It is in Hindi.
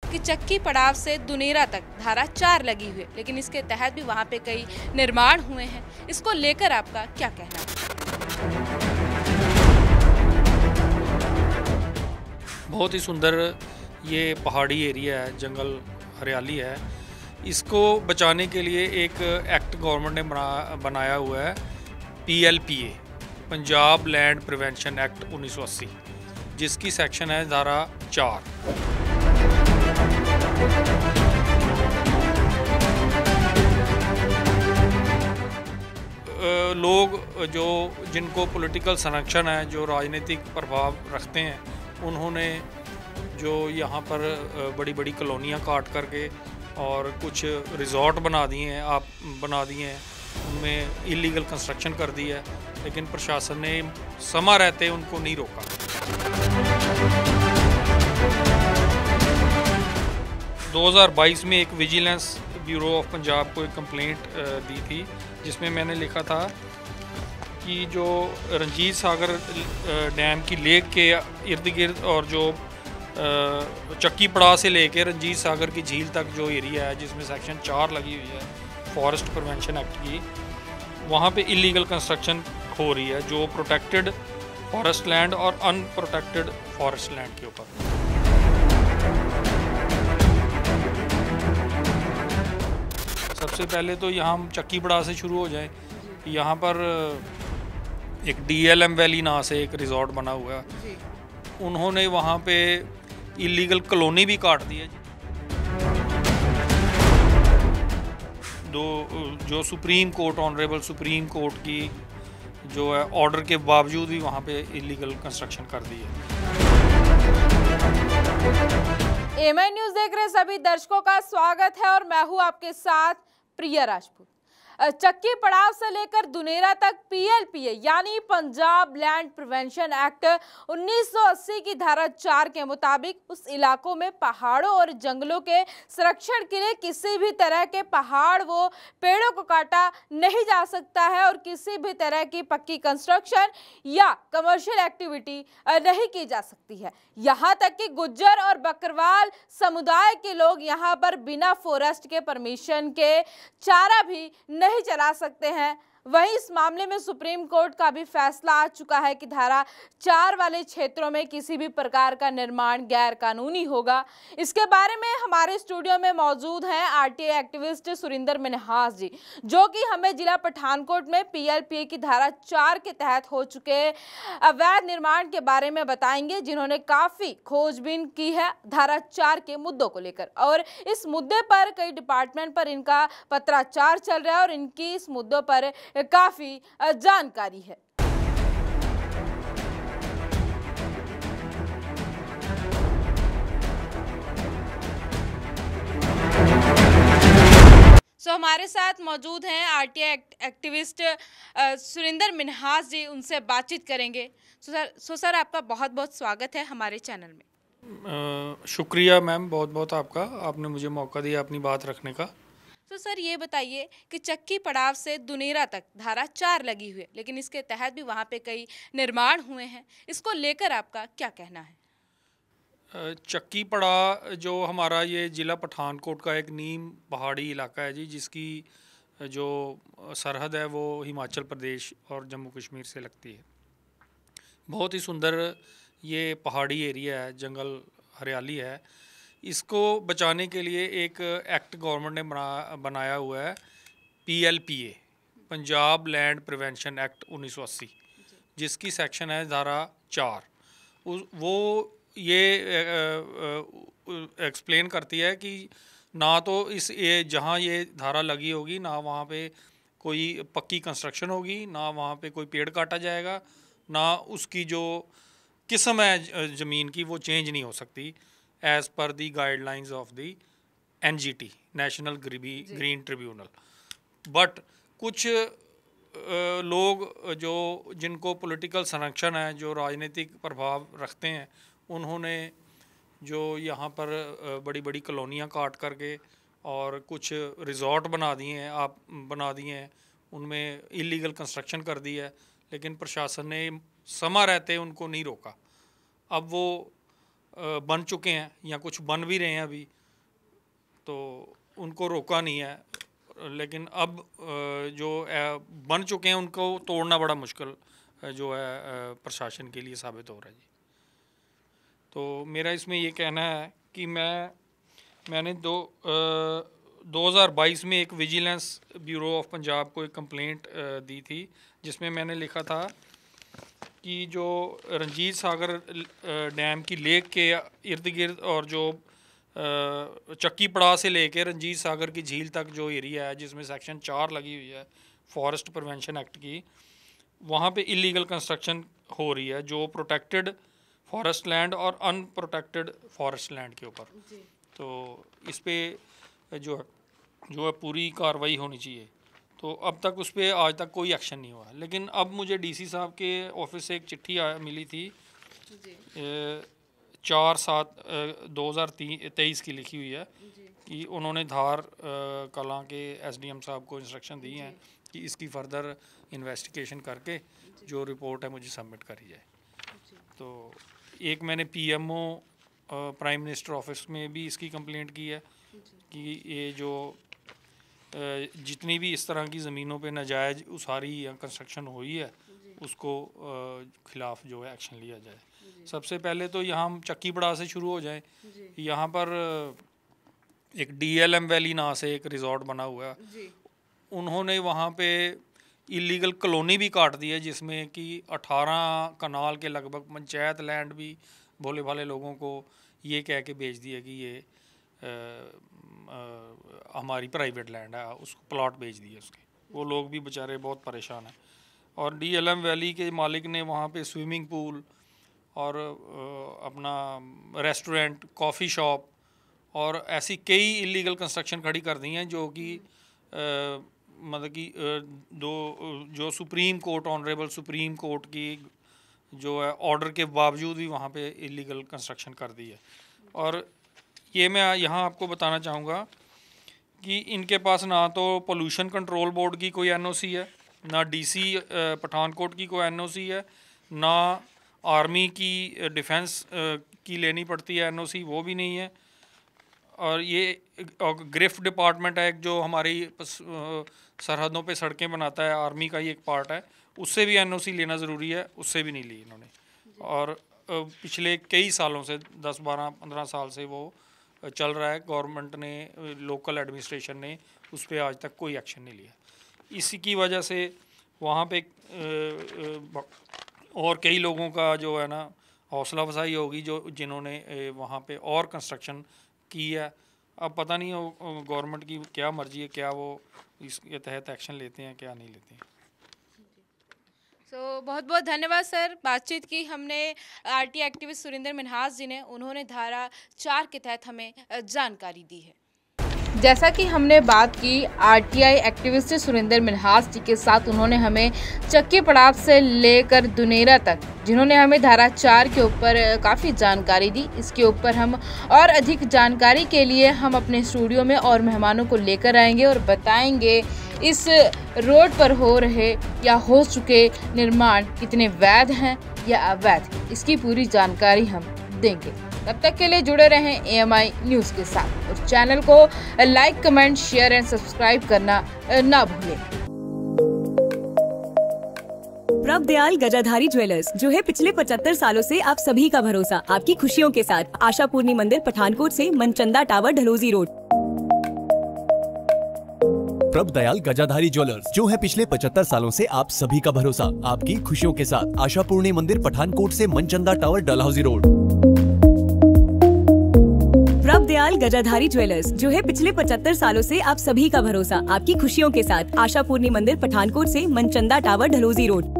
कि चक्की पड़ाव से दुनेरा तक धारा 4 लगी हुई है, लेकिन इसके तहत भी वहाँ पे कई निर्माण हुए हैं। इसको लेकर आपका क्या कहना है? बहुत ही सुंदर ये पहाड़ी एरिया है, जंगल हरियाली है। इसको बचाने के लिए एक एक्ट गवर्नमेंट ने बनाया हुआ है, PLPA, Punjab land prevention act 1980, जिसकी सेक्शन है धारा 4। लोग जिनको पॉलिटिकल संरक्षण है, जो राजनीतिक प्रभाव रखते हैं, उन्होंने जो यहाँ पर बड़ी बड़ी कॉलोनियाँ काट करके और कुछ रिजॉर्ट बना दिए हैं, उनमें इलीगल कंस्ट्रक्शन कर दी है, लेकिन प्रशासन ने समय रहते उनको नहीं रोका। – 2022 में एक विजिलेंस ब्यूरो ऑफ पंजाब को एक कंप्लेंट दी थी, जिसमें मैंने लिखा था कि जो रंजीत सागर डैम की लेक के इर्द गिर्द और जो चक्की पड़ा से लेकर रंजीत सागर की झील तक जो एरिया है, जिसमें सेक्शन 4 लगी हुई है फॉरेस्ट प्रिवेंशन एक्ट की, वहाँ पे इलीगल कंस्ट्रक्शन हो रही है, जो प्रोटेक्टेड फॉरेस्ट लैंड और अनप्रोटेक्टेड फॉरेस्ट लैंड के ऊपर। सबसे पहले तो यहाँ हम चक्की पड़ा से शुरू हो जाएं। यहाँ पर एक DLM वैली नाम से एक रिजॉर्ट बना हुआ है, उन्होंने वहाँ पे इलीगल कॉलोनी भी काट दी है। जो supreme court, honourable supreme court की जो है ऑर्डर के बावजूद भी वहाँ पे इलीगल कंस्ट्रक्शन कर दी है। AMI न्यूज़ देख रहे सभी दर्शकों का स्वागत है और मैं हूँ आपके साथ प्रिया राजपूत। चक्की पड़ाव से लेकर दुनेरा तक PLPA यानी पंजाब लैंड प्रिवेंशन एक्ट 1980 की धारा 4 के मुताबिक उस इलाकों में पहाड़ों और जंगलों के संरक्षण के लिए किसी भी तरह के पहाड़ वो पेड़ों को काटा नहीं जा सकता है और किसी भी तरह की पक्की कंस्ट्रक्शन या कमर्शियल एक्टिविटी नहीं की जा सकती है। यहाँ तक कि गुज्जर और बकरवाल समुदाय के लोग यहाँ पर बिना फॉरेस्ट के परमिशन के चारा भी नहीं चला सकते हैं। वहीं इस मामले में सुप्रीम कोर्ट का भी फैसला आ चुका है कि धारा 4 वाले क्षेत्रों में किसी भी प्रकार का निर्माण गैर कानूनी होगा। इसके बारे में हमारे स्टूडियो में मौजूद हैं RTI एक्टिविस्ट सुरिंदर मिन्हास जी, जो कि हमें जिला पठानकोट में PLPA की धारा 4 के तहत हो चुके अवैध निर्माण के बारे में बताएंगे, जिन्होंने काफी खोजबीन की है धारा 4 के मुद्दों को लेकर। और इस मुद्दे पर कई डिपार्टमेंट पर इनका पत्राचार चल रहा है और इनकी इस मुद्दों पर काफी जानकारी है। हमारे साथ मौजूद हैं RTI एक्टिविस्ट सुरिंदर मिन्हास जी, उनसे बातचीत करेंगे। सर आपका बहुत बहुत स्वागत है हमारे चैनल में। शुक्रिया मैम, बहुत बहुत आपका, आपने मुझे मौका दिया अपनी बात रखने का। तो सर ये बताइए कि चक्की पड़ाव से दुनेरा तक धारा 4 लगी हुई है, लेकिन इसके तहत भी वहाँ पे कई निर्माण हुए हैं। इसको लेकर आपका क्या कहना है? चक्की पड़ा जो हमारा ये ज़िला पठानकोट का एक नीम पहाड़ी इलाका है जी, जिसकी जो सरहद है वो हिमाचल प्रदेश और जम्मू कश्मीर से लगती है। बहुत ही सुंदर ये पहाड़ी एरिया है, जंगल हरियाली है। इसको बचाने के लिए एक एक्ट गवर्नमेंट ने बनाया हुआ है, PLPA, Punjab land prevention act 1980, जिसकी सेक्शन है धारा 4। वो ये एक्सप्लेन करती है कि ना तो जहाँ ये धारा लगी होगी, ना वहाँ पे कोई पक्की कंस्ट्रक्शन होगी, ना वहाँ पे कोई पेड़ काटा जाएगा, ना उसकी जो किस्म है ज़मीन की वो चेंज नहीं हो सकती as per the guidelines of the NGT, national green tribunal. But कुछ लोग जिनको पॉलिटिकल संरक्षण है, जो राजनीतिक प्रभाव रखते हैं, उन्होंने जो यहाँ पर बड़ी बड़ी कॉलोनियाँ काट करके और कुछ रिजॉर्ट बना दिए हैं, उनमें इलीगल कंस्ट्रक्शन कर दी है, लेकिन प्रशासन ने समय रहते उनको नहीं रोका। अब वो बन चुके हैं या कुछ बन भी रहे हैं अभी, तो उनको रोका नहीं है, लेकिन अब जो बन चुके हैं उनको तोड़ना बड़ा मुश्किल जो है प्रशासन के लिए साबित हो रहा है जी। तो मेरा इसमें ये कहना है कि मैंने 2022 में एक विजिलेंस ब्यूरो ऑफ पंजाब को एक कंप्लेंट दी थी, जिसमें मैंने लिखा था कि जो रंजीत सागर डैम की लेक के इर्द गिर्द और जो चक्की पड़ाव से लेके रंजीत सागर की झील तक जो एरिया है जिसमें सेक्शन 4 लगी हुई है फॉरेस्ट प्रिवेंशन एक्ट की, वहाँ पे इलीगल कंस्ट्रक्शन हो रही है जो प्रोटेक्टेड फॉरेस्ट लैंड और अनप्रोटेक्टेड फॉरेस्ट लैंड के ऊपर। तो इस पे जो है पूरी कार्रवाई होनी चाहिए। तो अब तक उस पर आज तक कोई एक्शन नहीं हुआ, लेकिन अब मुझे डीसी साहब के ऑफिस से एक चिट्ठी मिली थी 4/7/2023 की लिखी हुई है कि उन्होंने धार कलां के एसडीएम साहब को इंस्ट्रक्शन दी हैं कि इसकी फर्दर इन्वेस्टिगेशन करके जो रिपोर्ट है मुझे सबमिट करी जाए। तो एक मैंने पीएमओ प्राइम मिनिस्टर ऑफिस में भी इसकी कंप्लेंट की है कि ये जो जितनी भी इस तरह की ज़मीनों पे नाजायज़ उसारी या कंस्ट्रक्शन हुई है उसको खिलाफ जो है एक्शन लिया जाए। सबसे पहले तो यहाँ हम चक्की पड़ा से शुरू हो जाएं। यहाँ पर एक डीएलएम वैली नाम से एक रिजॉर्ट बना हुआ है, उन्होंने वहाँ पे इलीगल कॉलोनी भी काट दी है जिसमें कि 18 कनाल के लगभग पंचायत लैंड भी भोले भाले लोगों को ये कह के बेच दिया कि ये हमारी प्राइवेट लैंड है, उसको प्लॉट बेच दिए उसके। वो लोग भी बेचारे बहुत परेशान हैं। और डीएलएम वैली के मालिक ने वहाँ पे स्विमिंग पूल और अपना रेस्टोरेंट, कॉफ़ी शॉप और ऐसी कई इलीगल कंस्ट्रक्शन खड़ी कर दी हैं जो कि मतलब कि जो supreme court, honourable supreme court की जो है ऑर्डर के बावजूद भी वहाँ पे इलीगल कंस्ट्रक्शन कर दी है। और ये मैं यहाँ आपको बताना चाहूँगा कि इनके पास ना तो पोल्यूशन कंट्रोल बोर्ड की कोई एनओसी है, ना डीसी पठानकोट की कोई एनओसी है, ना आर्मी की डिफेंस की लेनी पड़ती है एनओसी, वो भी नहीं है। और ये ग्रिफ्ट डिपार्टमेंट है जो हमारी सरहदों पे सड़कें बनाता है, आर्मी का ही एक पार्ट है, उससे भी एनओसी लेना ज़रूरी है, उससे भी नहीं ली इन्होंने। और पिछले कई सालों से 10, 12, 15 साल से वो चल रहा है। गवर्नमेंट ने, लोकल एडमिनिस्ट्रेशन ने उस पर आज तक कोई एक्शन नहीं लिया। इसी की वजह से वहाँ पे और कई लोगों का जो है ना हौसला अफजाई होगी जो जिन्होंने वहाँ पे और कंस्ट्रक्शन की है। अब पता नहीं हो गवर्नमेंट की क्या मर्जी है, क्या वो इसके तहत एक्शन लेते हैं क्या नहीं लेते हैं। बहुत बहुत धन्यवाद सर। बातचीत की हमने आरटी एक्टिविस्ट सुरेंद्र मिन्हास जी ने, उन्होंने धारा 4 के तहत हमें जानकारी दी है। जैसा कि हमने बात की आरटीआई एक्टिविस्ट सुरेंद्र मिन्हास जी के साथ, उन्होंने हमें चक्की पड़ाव से लेकर दुनेरा तक, जिन्होंने हमें धारा 4 के ऊपर काफ़ी जानकारी दी। इसके ऊपर हम और अधिक जानकारी के लिए हम अपने स्टूडियो में और मेहमानों को लेकर आएंगे और बताएंगे इस रोड पर हो रहे या हो चुके निर्माण कितने वैध हैं या अवैध, इसकी पूरी जानकारी हम देंगे। तब तक के लिए जुड़े रहें एएमआई न्यूज़ के साथ और चैनल को like, comment, share and subscribe करना ना भूलें। प्रभ दयाल गजाधारी ज्वेलर्स, जो है पिछले 75 सालों से आप सभी का भरोसा, आपकी खुशियों के साथ। आशापूर्णी मंदिर पठानकोट से मनचंदा टावर ढलोजी रोड। प्रभ दयाल गजाधारी ज्वेलर्स, जो है पिछले 75 सालों से आप सभी का भरोसा, आपकी खुशियों के साथ। आशापूर्णी मंदिर पठानकोट से मनचंदा टावर डलहौजी रोड। प्रभ दयाल गजाधारी ज्वेलर्स, जो है पिछले 75 सालों से आप सभी का भरोसा, आपकी खुशियों के साथ। आशापूर्णी मंदिर पठानकोट से मनचंदा टावर ढलोजी रोड।